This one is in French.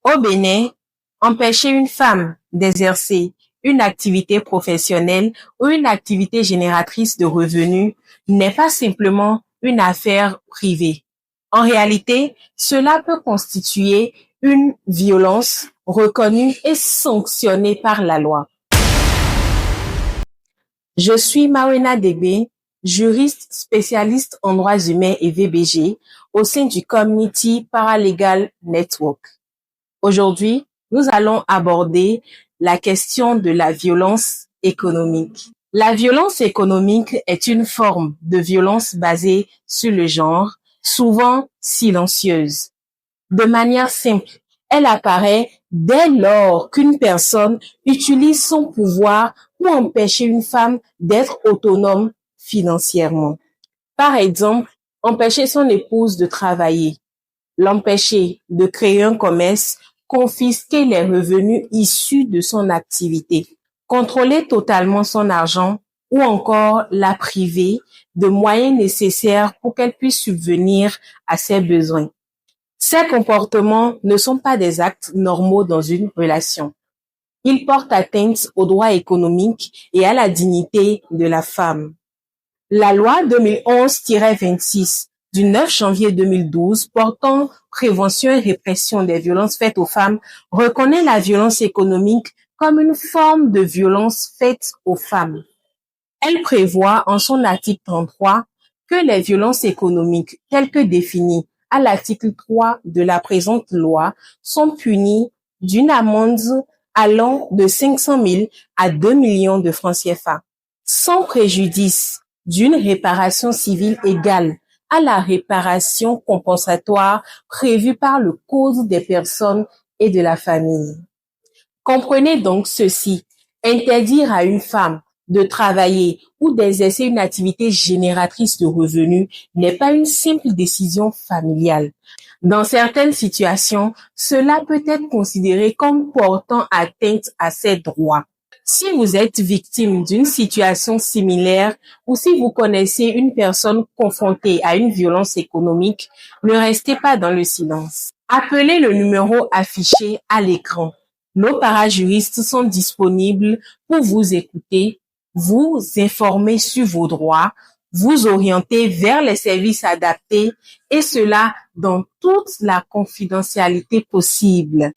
Au Bénin, empêcher une femme d'exercer une activité professionnelle ou une activité génératrice de revenus n'est pas simplement une affaire privée. En réalité, cela peut constituer une violence reconnue et sanctionnée par la loi. Je suis Mawena Degbe, juriste spécialiste en droits humains et VBG au sein du Community Paralegal Network. Aujourd'hui, nous allons aborder la question de la violence économique. La violence économique est une forme de violence basée sur le genre, souvent silencieuse. De manière simple, elle apparaît dès lors qu'une personne utilise son pouvoir pour empêcher une femme d'être autonome financièrement. Par exemple, empêcher son épouse de travailler, l'empêcher de créer un commerce, confisquer les revenus issus de son activité, contrôler totalement son argent ou encore la priver de moyens nécessaires pour qu'elle puisse subvenir à ses besoins. Ces comportements ne sont pas des actes normaux dans une relation. Ils portent atteinte aux droits économiques et à la dignité de la femme. La loi 2011-26 du 9 janvier 2012 portant prévention et répression des violences faites aux femmes reconnaît la violence économique comme une forme de violence faite aux femmes. Elle prévoit en son article 33 que les violences économiques telles que définies à l'article 3 de la présente loi sont punies d'une amende allant de 500 000 à 2 millions de francs CFA, sans préjudice d'une réparation civile égale à la réparation compensatoire prévue par le Code des personnes et de la famille. Comprenez donc ceci, interdire à une femme de travailler ou d'exercer une activité génératrice de revenus n'est pas une simple décision familiale. Dans certaines situations, cela peut être considéré comme portant atteinte à ses droits. Si vous êtes victime d'une situation similaire ou si vous connaissez une personne confrontée à une violence économique, ne restez pas dans le silence. Appelez le numéro affiché à l'écran. Nos parajuristes sont disponibles pour vous écouter, vous informer sur vos droits, vous orienter vers les services adaptés et cela dans toute la confidentialité possible.